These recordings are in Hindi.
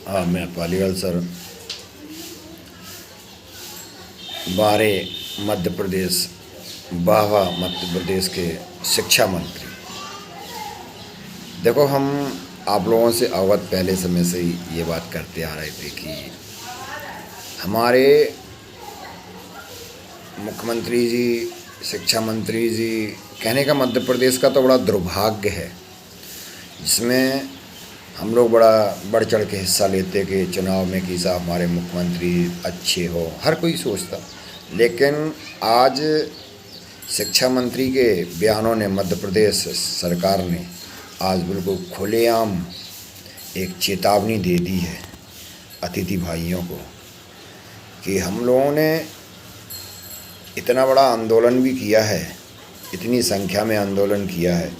हाँ, मैं पालीवाल सर बारे मध्य प्रदेश बावा मध्य प्रदेश के शिक्षा मंत्री। देखो, हम आप लोगों से अवगत पहले समय से ही ये बात करते आ रहे थे कि हमारे मुख्यमंत्री जी, शिक्षा मंत्री जी, कहने का मध्य प्रदेश का तो बड़ा दुर्भाग्य है, जिसमें हम लोग बड़ा बढ़ चढ़ के हिस्सा लेते कि चुनाव में कि साहब हमारे मुख्यमंत्री अच्छे हो, हर कोई सोचता। लेकिन आज शिक्षा मंत्री के बयानों ने, मध्य प्रदेश सरकार ने आज बिल्कुल खुलेआम एक चेतावनी दे दी है अतिथि भाइयों को कि हम लोगों ने इतना बड़ा आंदोलन भी किया है, इतनी संख्या में आंदोलन किया है,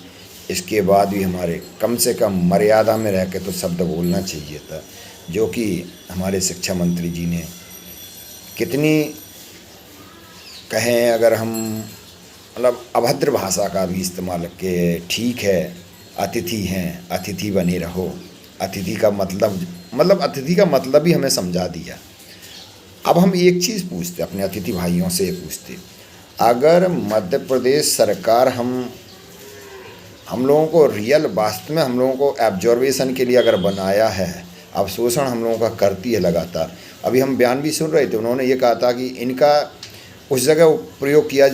इसके बाद भी हमारे कम से कम मर्यादा में रह के तो शब्द बोलना चाहिए था, जो कि हमारे शिक्षा मंत्री जी ने कितनी कहें, अगर हम मतलब अभद्र भाषा का भी इस्तेमाल के, ठीक है अतिथि हैं, अतिथि बने रहो, अतिथि का मतलब अतिथि का मतलब भी हमें समझा दिया। अब हम एक चीज़ पूछते, अपने अतिथि भाइयों से पूछते, अगर मध्य प्रदेश सरकार हम लोगों को रियल वास्तव में हम लोगों को एब्जॉर्वेशन के लिए अगर बनाया है, अवशोषण हम लोगों का करती है लगातार। अभी हम बयान भी सुन रहे थे, उन्होंने ये कहा था कि इनका उस जगह उपयोग किया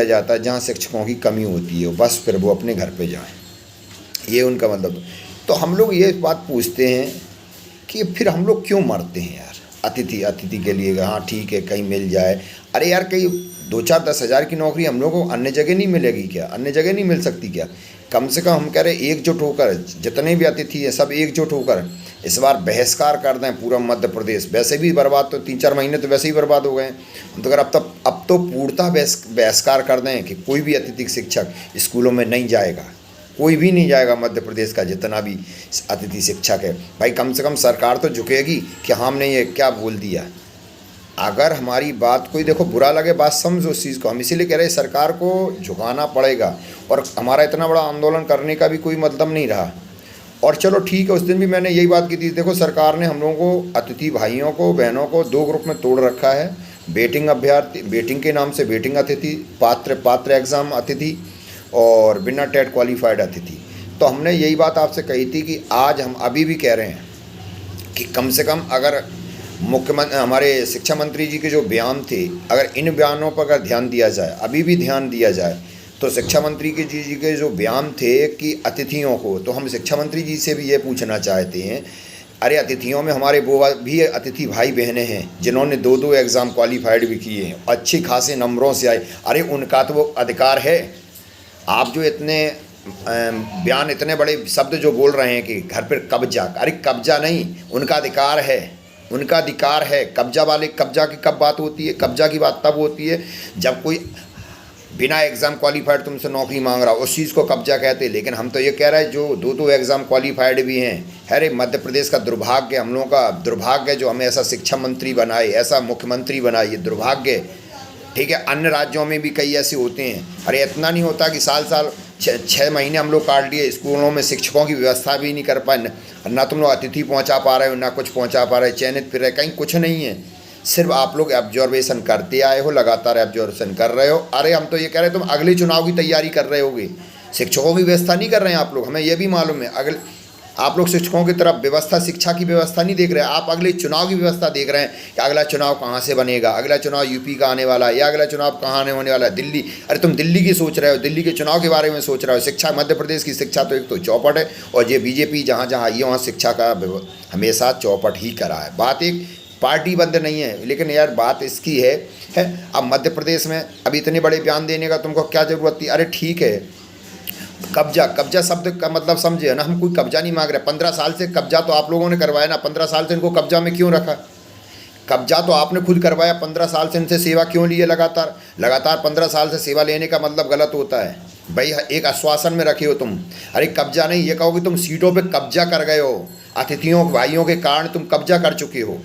जाता है जहाँ शिक्षकों की कमी होती है, बस फिर वो अपने घर पे जाएं, ये उनका मतलब। तो हम लोग ये बात पूछते हैं कि फिर हम लोग क्यों मरते हैं यार अतिथि के लिए। हाँ ठीक है, कहीं मिल जाए, अरे यार कहीं 2-4-10 हज़ार की नौकरी हम लोगों को अन्य जगह नहीं मिलेगी क्या? अन्य जगह नहीं मिल सकती क्या? कम से कम हम कह रहे एकजुट होकर, जितने भी अतिथि हैं सब एकजुट होकर इस बार बहिष्कार कर दें पूरा मध्य प्रदेश। वैसे भी बर्बाद, तो 3-4 महीने तो वैसे ही बर्बाद हो गए। तो अगर अब तो पूर्णतः बहिष्कार कर दें कि कोई भी अतिथि शिक्षक स्कूलों में नहीं जाएगा, कोई भी नहीं जाएगा मध्य प्रदेश का जितना भी अतिथि शिक्षक है। भाई कम से कम सरकार तो झुकेगी कि हमने ये क्या बोल दिया। अगर हमारी बात कोई, देखो बुरा लगे बात समझो उस चीज़ को, हम इसीलिए कह रहे हैं सरकार को झुकाना पड़ेगा, और हमारा इतना बड़ा आंदोलन करने का भी कोई मतलब नहीं रहा। और चलो ठीक है, उस दिन भी मैंने यही बात की थी, देखो सरकार ने हम लोगों को, अतिथि भाइयों को, बहनों को 2 ग्रुप में तोड़ रखा है। वेटिंग अभ्यर्थी, वेटिंग के नाम से वेटिंग अतिथि, पात्र एग्ज़ाम अतिथि, और बिना टेट क्वालिफाइड अतिथि। तो हमने यही बात आपसे कही थी कि आज हम अभी भी कह रहे हैं कि कम से कम अगर मुख्यमंत्री, हमारे शिक्षा मंत्री जी के जो बयान थे, अगर इन बयानों पर अगर ध्यान दिया जाए, अभी भी ध्यान दिया जाए, तो शिक्षा मंत्री जी के जो बयान थे कि अतिथियों को, तो हम शिक्षा मंत्री जी से भी ये पूछना चाहते हैं, अरे अतिथियों में हमारे वो भी अतिथि भाई बहनें हैं जिन्होंने 2-2 एग्ज़ाम क्वालिफाइड भी किए हैं, अच्छे खासे नंबरों से आए, अरे उनका तो वो अधिकार है। आप जो इतने बयान, इतने बड़े शब्द जो बोल रहे हैं कि घर पर कब्जा, अरे कब्जा नहीं, उनका अधिकार है, उनका अधिकार है। कब्जा वाले, कब्जा की कब बात होती है? कब्जा की बात तब होती है जब कोई बिना एग्ज़ाम क्वालिफाइड तुमसे नौकरी मांग रहा हो, उस चीज़ को कब्जा कहते हैं। लेकिन हम तो ये कह रहे हैं जो 2-2 एग्ज़ाम क्वालिफाइड भी हैं, अरे मध्य प्रदेश का दुर्भाग्य, हम लोगों का दुर्भाग्य जो हमें ऐसा शिक्षा मंत्री बनाए, ऐसा मुख्यमंत्री बनाए, ये दुर्भाग्य। ठीक है, अन्य राज्यों में भी कई ऐसे होते हैं। अरे इतना नहीं होता कि साल 6 महीने हम लोग काट लिए, स्कूलों में शिक्षकों की व्यवस्था भी नहीं कर पाए, ना तुम लोग अतिथि पहुंचा पा रहे हो, ना कुछ पहुंचा पा रहे, चयनित फिर रहे, कहीं कुछ नहीं है। सिर्फ आप लोग एब्जॉर्वेशन करते आए हो, लगातार एब्जॉर्वेशन कर रहे हो। अरे हम तो ये कह रहे तुम अगले चुनाव की तैयारी कर रहे होगे, शिक्षकों की व्यवस्था नहीं कर रहे हैं आप लोग, हमें ये भी मालूम है। अगले आप लोग शिक्षकों की तरफ व्यवस्था, शिक्षा की व्यवस्था नहीं देख रहे हैं, आप अगले चुनाव की व्यवस्था देख रहे हैं कि अगला चुनाव कहाँ से बनेगा, अगला चुनाव यूपी का आने वाला है, या अगला चुनाव कहाँ आने होने वाला है, दिल्ली। अरे तुम दिल्ली की सोच रहे हो, दिल्ली के चुनाव के बारे में सोच रहे हो। शिक्षा, मध्य प्रदेश की शिक्षा तो एक तो चौपट है, और ये बीजेपी जहाँ जहाँ आई है वहाँ शिक्षा का हमेशा चौपट ही करा है। बात एक पार्टी बंद नहीं है, लेकिन यार बात इसकी है अब मध्य प्रदेश में अभी इतने बड़े बयान देने का तुमको क्या ज़रूरत थी? अरे ठीक है, कब्जा शब्द का मतलब समझे ना, हम कोई कब्जा नहीं मांग रहे। 15 साल से कब्जा तो आप लोगों ने करवाया ना, 15 साल से इनको कब्जा में क्यों रखा? कब्जा तो आपने खुद करवाया, 15 साल से इनसे सेवा क्यों ली है? लगातार 15 साल से सेवा लेने का मतलब गलत होता है भाई। एक आश्वासन में रखे हो तुम, अरे कब्जा नहीं, ये कहो कि तुम सीटों पे कब्जा कर गए हो, अतिथियों भाइयों के कारण तुम कब्जा कर चुके हो।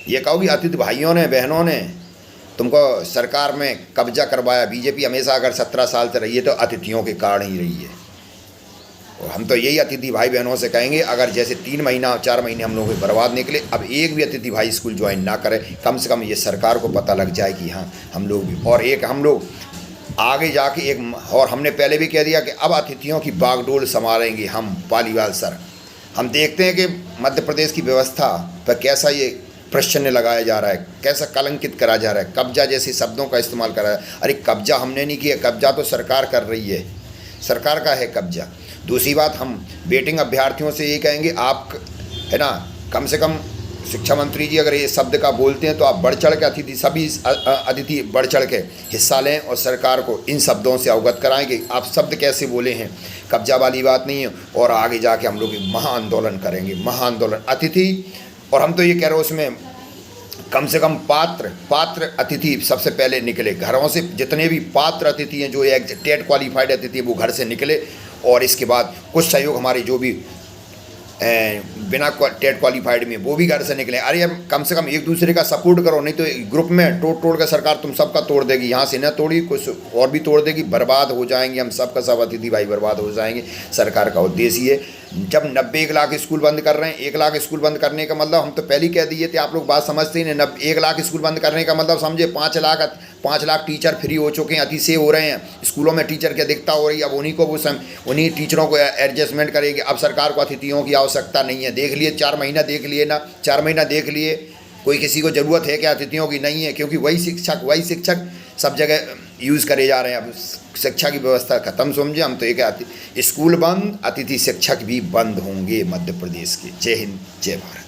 ये कहो कि अतिथि भाइयों ने, बहनों ने तुमको सरकार में कब्जा करवाया। बीजेपी हमेशा अगर 17 साल से रही है तो अतिथियों के कारण ही रही है। और हम तो यही अतिथि भाई बहनों से कहेंगे, अगर जैसे 3 महीना 4 महीने हम लोग बर्बाद निकले, अब एक भी अतिथि भाई स्कूल ज्वाइन ना करें, कम से कम ये सरकार को पता लग जाए कि हाँ हम लोग भी, और एक हम लोग आगे जाके एक, और हमने पहले भी कह दिया कि अब अतिथियों की बागडोर संभालेंगे हम पालीवाल सर। हम देखते हैं कि मध्य प्रदेश की व्यवस्था पर कैसा ये प्रश्न लगाया जा रहा है, कैसा कलंकित करा जा रहा है, कब्जा जैसे शब्दों का इस्तेमाल करा है। अरे कब्जा हमने नहीं किया, कब्जा तो सरकार कर रही है, सरकार का है कब्जा। दूसरी बात, हम वेटिंग अभ्यर्थियों से ये कहेंगे, आप है ना, कम से कम शिक्षा मंत्री जी अगर ये शब्द का बोलते हैं तो आप बढ़ चढ़ के अतिथि, सभी अतिथि बढ़ चढ़ के हिस्सा लें और सरकार को इन शब्दों से अवगत कराएं कि आप शब्द कैसे बोले हैं, कब्जा वाली बात नहीं है। और आगे जाके हम लोग महाआंदोलन करेंगे, महाआंदोलन अतिथि। और हम तो ये कह रहे हैं उसमें कम से कम पात्र अतिथि सबसे पहले निकले घरों से, जितने भी पात्र अतिथि हैं, जो एक टेट क्वालिफाइड अतिथि है वो घर से निकले, और इसके बाद कुछ सहयोग हमारे जो भी बिना टेट क्वालिफाइड में वो भी घर से निकले। अरे अब कम से कम एक दूसरे का सपोर्ट करो, नहीं तो ग्रुप में तोड़ कर सरकार तुम सबका तोड़ देगी, यहाँ से न तोड़ी कुछ और भी तोड़ देगी, बर्बाद हो जाएंगे हम सबका सब अतिथि भाई, बर्बाद हो जाएंगे। सरकार का उद्देश्य है, जब 1 लाख स्कूल बंद कर रहे हैं, 1 लाख स्कूल बंद करने का मतलब, हम तो पहले ही कह दिए थे, आप लोग बात समझते ही नहीं। 1 लाख स्कूल बंद करने का मतलब समझे 5 लाख टीचर फ्री हो चुके हैं, अतिशय हो रहे हैं, स्कूलों में टीचर की अधिकता हो रही है। अब उन्हीं टीचरों को एडजस्टमेंट करेंगे। अब सरकार को अतिथियों की आवश्यकता नहीं है। देख लिए 4 महीना देख लिए ना, 4 महीना देख लिए, कोई किसी को ज़रूरत है क्या अतिथियों की? नहीं है, क्योंकि वही शिक्षक सब जगह यूज़ करे जा रहे हैं। अब शिक्षा की व्यवस्था खत्म समझे हम तो। एक स्कूल बंद, अतिथि शिक्षक भी बंद होंगे मध्य प्रदेश के। जय हिंद, जय भारत।